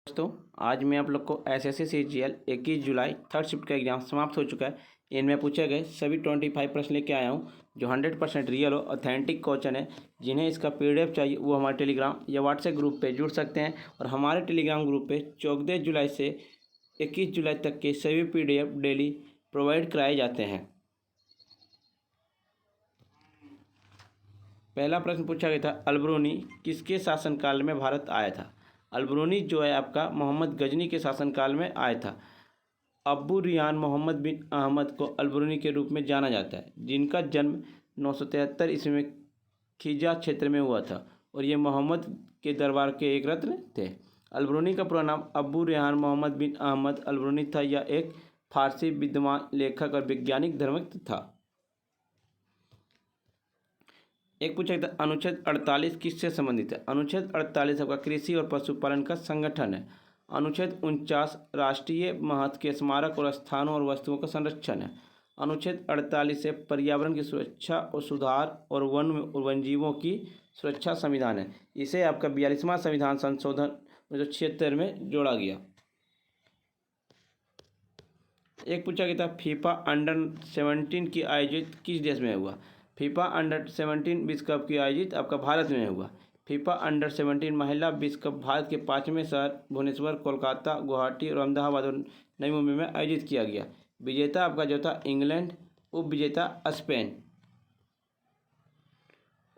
दोस्तों, आज मैं आप लोग को एसएससी सीजीएल 21 जुलाई थर्ड शिफ्ट का एग्जाम समाप्त हो चुका है। इनमें पूछे गए सभी 25 प्रश्न लेके आया हूँ जो 100% रियल और ऑथेंटिक क्वेश्चन है। जिन्हें इसका पीडीएफ चाहिए वो हमारे टेलीग्राम या व्हाट्सएप ग्रुप पे जुड़ सकते हैं और हमारे टेलीग्राम ग्रुप पे 14 जुलाई से 21 जुलाई तक के सभी पीडीएफ डेली प्रोवाइड कराए जाते हैं। पहला प्रश्न पूछा गया था, अलबरूनी किसके शासनकाल में भारत आया था। अलबरूनी जो है आपका मोहम्मद गजनी के शासनकाल में आया था। अबू रियान मोहम्मद बिन अहमद को अलबरूनी के रूप में जाना जाता है, जिनका जन्म 973 ईस्वी में खिजा क्षेत्र में हुआ था और ये मोहम्मद के दरबार के एक रत्न थे। अलबरूनी का पूरा नाम अबू रियान मोहम्मद बिन अहमद अलबरूनी था। यह एक फारसी विद्वान, लेखक और वैज्ञानिक धर्मज्ञ था। एक पूछा गया था, अनुच्छेद 48 किससे संबंधित है। अनुच्छेद 48 आपका कृषि और पशुपालन का संगठन है। अनुच्छेद 49 राष्ट्रीय महत्व के स्मारक और स्थानों और वस्तुओं का संरक्षण है। अनुच्छेद 48 से पर्यावरण की सुरक्षा और सुधार और वन्यजीवों की सुरक्षा संविधान है। इसे आपका 42वां संविधान संशोधन 1976 में जोड़ा गया। एक पूछा गया था, फीफा अंडर 17 की आयोजित किस देश में हुआ। फीफा अंडर 17 विश्व कप की आयोजित आपका भारत में हुआ। फीफा अंडर 17 महिला विश्व कप भारत के 5वें शहर भुवनेश्वर, कोलकाता, गुवाहाटी और अहमदाबाद और नई मुंबई में आयोजित किया गया। विजेता आपका जो था इंग्लैंड, उप विजेता स्पेन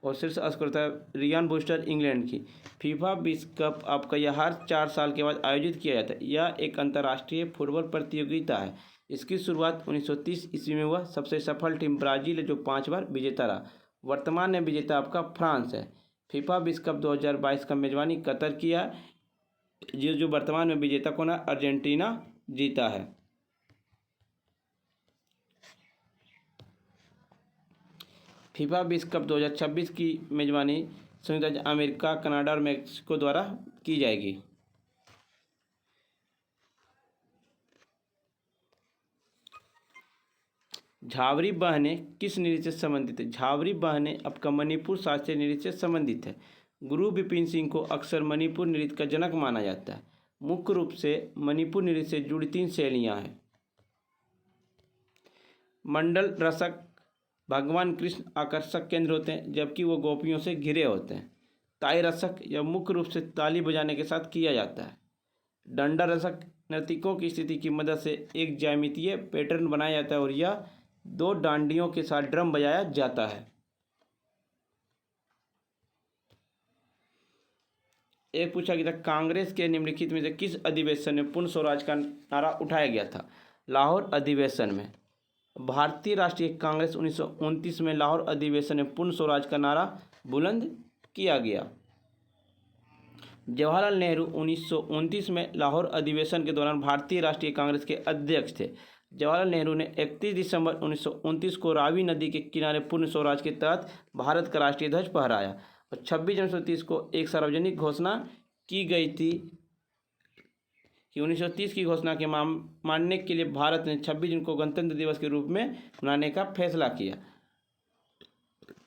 और शीर्ष स्कोरता रियान बूस्टर इंग्लैंड की। फीफा विश्व कप आपका यह हर 4 साल के बाद आयोजित किया जाता है। यह एक अंतर्राष्ट्रीय फुटबॉल प्रतियोगिता है। इसकी शुरुआत 1930 ईस्वी में हुआ। सबसे सफल टीम ब्राज़ील है जो 5 बार विजेता रहा। वर्तमान में विजेता आपका फ्रांस है। फीफा विश्व कप 2022 का मेजबानी कतर किया, जो वर्तमान में विजेता को ना अर्जेंटीना जीता है। फीफा विश्व कप 2026 की मेजबानी संयुक्त राज्य अमेरिका, कनाडा और मेक्सिको द्वारा की जाएगी। झावरी बहनें किस नृत्य से संबंधित है। झावरी बहनें आपका मणिपुर शास्त्रीय नृत्य से संबंधित है। गुरु विपिन सिंह को अक्सर मणिपुर नृत्य का जनक माना जाता है। मुख्य रूप से मणिपुर नृत्य से जुड़ी 3 शैलियाँ हैं। मंडल रसक भगवान कृष्ण आकर्षक केंद्र होते हैं, जबकि वो गोपियों से घिरे होते हैं। ताई रसक यह मुख्य रूप से ताली बजाने के साथ किया जाता है। डंडा रसक नर्तकों की स्थिति की मदद से एक ज्यामितीय पैटर्न बनाया जाता है और यह 2 डांडियों के साथ ड्रम बजाया जाता है। एक पूछा गया था, कांग्रेस के निम्नलिखित में से किस अधिवेशन में पूर्ण स्वराज का नारा उठाया गया था। लाहौर अधिवेशन में। भारतीय राष्ट्रीय कांग्रेस 1929 में लाहौर अधिवेशन में पूर्ण स्वराज का नारा बुलंद किया गया। जवाहरलाल नेहरू 1929 में लाहौर अधिवेशन के दौरान भारतीय राष्ट्रीय कांग्रेस के अध्यक्ष थे। जवाहरलाल नेहरू ने 31 दिसंबर 1929 को रावी नदी के किनारे पूर्ण स्वराज के तहत भारत का राष्ट्रीय ध्वज फहराया और 26 जनवरी 1930 को एक सार्वजनिक घोषणा की गई थी कि 1930 की घोषणा के मानने के लिए भारत ने 26 जून को गणतंत्र दिवस के रूप में मनाने का फैसला किया।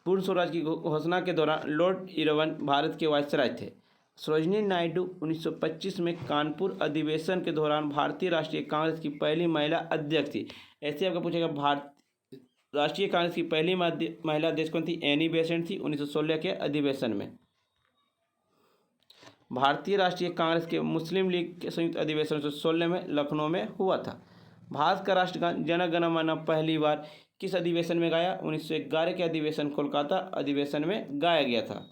पूर्ण स्वराज की घोषणा के दौरान लॉर्ड इरविन भारत के वायसराय थे। सरोजिनी नायडू 1925 में कानपुर अधिवेशन के दौरान भारतीय राष्ट्रीय कांग्रेस की पहली महिला अध्यक्ष थी। ऐसे आपका पूछेगा, राष्ट्रीय कांग्रेस की पहली महिला अध्यक्ष कौन थी। एनी बेसेंट थी 1916 के अधिवेशन में। भारतीय राष्ट्रीय कांग्रेस के मुस्लिम लीग के संयुक्त अधिवेशन 1916 में लखनऊ में हुआ था। भारत का राष्ट्रगान जन गण मन पहली बार किस अधिवेशन में गाया। 1911 के अधिवेशन कोलकाता अधिवेशन में गाया गया था।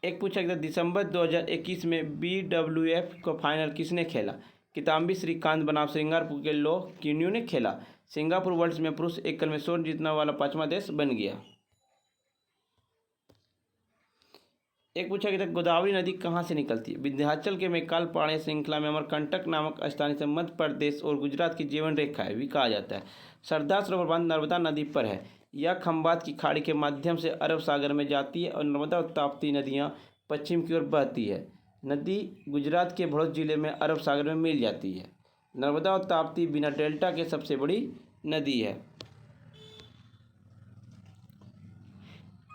एक पूछा गया, दिसंबर 2021 में BWF का फाइनल किसने खेला। किदाम्बी श्रीकांत बनाम सिंगापुर के लो क्यून्यू ने खेला। सिंगापुर वर्ल्ड में पुरुष एकल में स्वर्ण जीतने वाला 5वां देश बन गया। एक पूछा गया, गोदावरी नदी कहाँ से निकलती है। विंध्याचल के मैकाल पहाड़ी श्रृंखला में अमरकंटक नामक स्थान से मध्य प्रदेश और गुजरात की जीवन रेखा है भी कहा जाता है। सरदार सरोवर बांध नर्मदा नदी पर है। यह खंबात की खाड़ी के माध्यम से अरब सागर में जाती है और नर्मदा और ताप्ती नदियाँ पश्चिम की ओर बहती है। नदी गुजरात के भड़ोद जिले में अरब सागर में मिल जाती है। नर्मदा और ताप्ती बिना डेल्टा के सबसे बड़ी नदी है।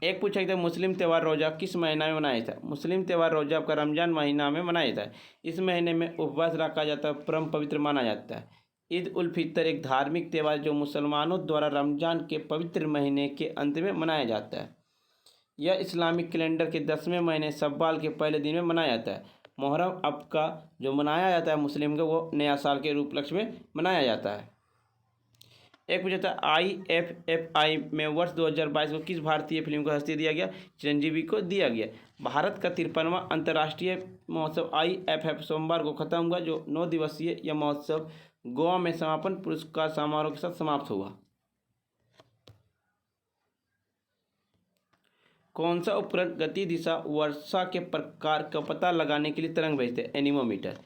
एक पूछा गया मुस्लिम त्यौहार रोज़ा किस महीना में मनाया जाता है। मुस्लिम त्यौहार रोज़ा आपका रमज़ान महीना में मनाया जाता है। इस महीने में उपवास रखा जाता है, परम पवित्र माना जाता है। ईद उल फितर एक धार्मिक त्यौहार जो मुसलमानों द्वारा रमज़ान के पवित्र महीने के अंत में मनाया जाता है। यह इस्लामिक कैलेंडर के 10वें महीने शव्वाल के पहले दिन में मनाया जाता है। मुहर्रम आपका जो मनाया जाता है मुस्लिम का, वो नया साल के उपलक्ष्य में मनाया जाता है। एक पूछा था IFFI में वर्ष 2022 को किस भारतीय फिल्म को हस्ती दिया गया। चिरंजीवी को दिया गया। भारत का 53वां अंतर्राष्ट्रीय महोत्सव IFF सोमवार को खत्म हुआ। जो 9 दिवसीय यह महोत्सव गोवा में समापन पुरस्कार समारोह के साथ समाप्त हुआ। कौन सा उपकरण गति दिशा वर्षा के प्रकार का पता लगाने के लिए तरंग भेजते हैं। एनीमोमीटर।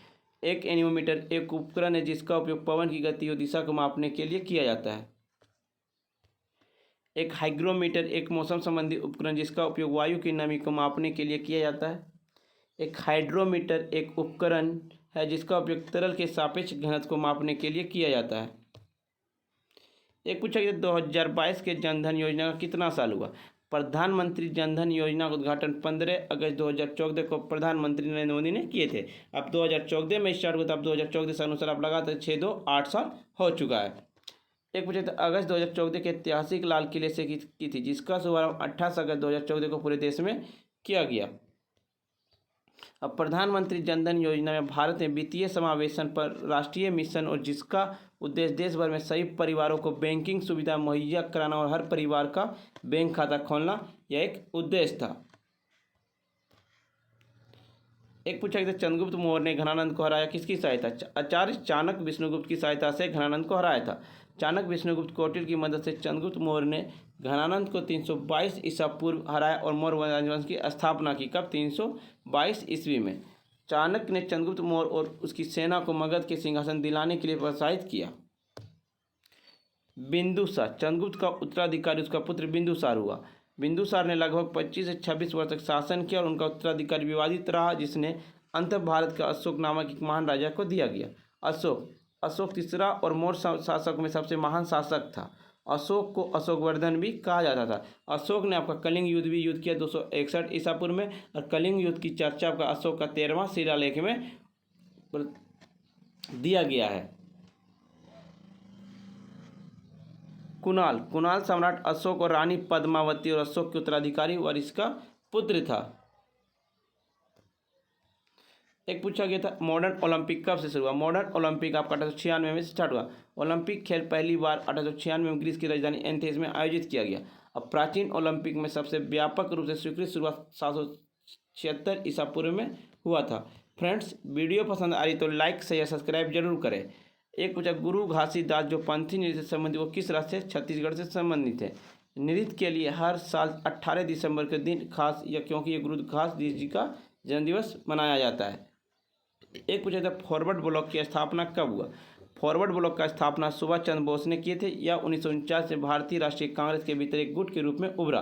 एक एनीमोमीटर एक उपकरण है जिसका उपयोग पवन की गति और दिशा को मापने के लिए किया जाता है। एक हाइग्रोमीटर एक मौसम संबंधी उपकरण जिसका उपयोग वायु की नमी को मापने के लिए किया जाता है। एक हाइड्रोमीटर एक उपकरण है जिसका उपयोग तरल के सापेक्ष घनत्व को मापने के लिए किया जाता है। एक पूछा गया 2022 के जनधन योजना का कितना साल हुआ। प्रधानमंत्री जनधन योजना का उद्घाटन 15 अगस्त 2014 को प्रधानमंत्री नरेंद्र मोदी ने किए थे। अब 2014 में स्टार्ट हुआ था। अब 2014 से अनुसार अब लगातार 8 साल हो चुका है। एक पूछा था अगस्त 2014 के ऐतिहासिक लाल किले से की थी जिसका शुभारंभ 28 अगस्त 2014 को पूरे देश में किया गया। अब प्रधानमंत्री जनधन योजना में भारत में वित्तीय समावेशन पर राष्ट्रीय मिशन और जिसका उद्देश्य देश भर में सभी परिवारों को बैंकिंग सुविधा मुहैया कराना और हर परिवार का बैंक खाता खोलना, यह एक उद्देश्य था। एक पूछा गया चंद्रगुप्त मौर्य ने घनानंद को हराया किसकी सहायता। आचार्य चाणक्य विष्णुगुप्त की सहायता से घनानंद को हराया था। चाणक्य विष्णुगुप्त कौटिल्य की मदद से चंद्रगुप्त मौर्य ने घनानंद को 322 ईसा पूर्व हराया और मौर्य राजवंश की स्थापना की। कब। 322 ईस्वी में। चाणक्य ने चंद्रगुप्त मौर्य और उसकी सेना को मगध के सिंहासन दिलाने के लिए प्रोत्साहित किया। बिंदुसार चंद्रगुप्त का उत्तराधिकारी उसका पुत्र बिंदुसार हुआ। बिंदुसार ने लगभग 25 से 26 वर्ष तक शासन किया और उनका उत्तराधिकारी विवादित रहा जिसने अंत भारत का अशोक नामक एक महान राजा को दिया गया। अशोक तीसरा और मौर्य शासक में सबसे महान शासक था। अशोक को अशोकवर्धन भी कहा जाता था। अशोक ने आपका कलिंग युद्ध भी युद्ध किया 261 ईसा पूर्व में और कलिंग युद्ध की चर्चा आपका अशोक का 13वां शिलालेख में दिया गया है। कुणाल सम्राट अशोक और रानी पद्मावती और अशोक के उत्तराधिकारी और इसका पुत्र था। एक पूछा गया था मॉडर्न ओलंपिक कब से शुरू हुआ। मॉडर्न ओलंपिक आपका 1896 में स्टार्ट हुआ। ओलंपिक खेल पहली बार 1896 में ग्रीस की राजधानी एथेंस में आयोजित किया गया। अब प्राचीन ओलंपिक में सबसे व्यापक रूप से स्वीकृत शुरुआत 776 ईसा पूर्व में हुआ था। फ्रेंड्स, वीडियो पसंद आ रही तो लाइक शेयर सब्सक्राइब जरूर करें। एक पूछा गुरु घासीदास जो पंथी नृत्य से संबंधित वो किस राज्य से। छत्तीसगढ़ से संबंधित है। नृत्य के लिए हर साल 18 दिसंबर के दिन खास या क्योंकि ये गुरु घासीदास जी का जन्मदिवस मनाया जाता है। एक पूछा था फॉरवर्ड ब्लॉक की स्थापना कब हुआ। फॉरवर्ड ब्लॉक का स्थापना सुभाष चंद्र बोस ने किए थे। यह 1949 से भारतीय राष्ट्रीय कांग्रेस के भीतर एक गुट के रूप में उभरा।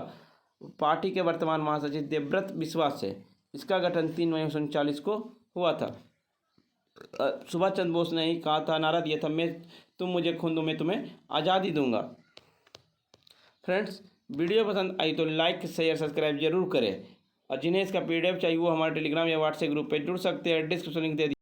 पार्टी के वर्तमान महासचिव देवव्रत बिश्वास है। इसका गठन 3 मई 1939 को हुआ था। सुभाष चंद्र बोस ने ही कहा था, नारा दिया था, तुम मुझे खून दो मैं तुम्हें आज़ादी दूंगा। फ्रेंड्स, वीडियो पसंद आई तो लाइक शेयर सब्सक्राइब जरूर करें और जिन्हें इसका PDF चाहिए वो हमारे टेलीग्राम या व्हाट्सएप ग्रुप पे जुड़ सकते हैं। डिस्क्रिप्शन लिंक दे दिया।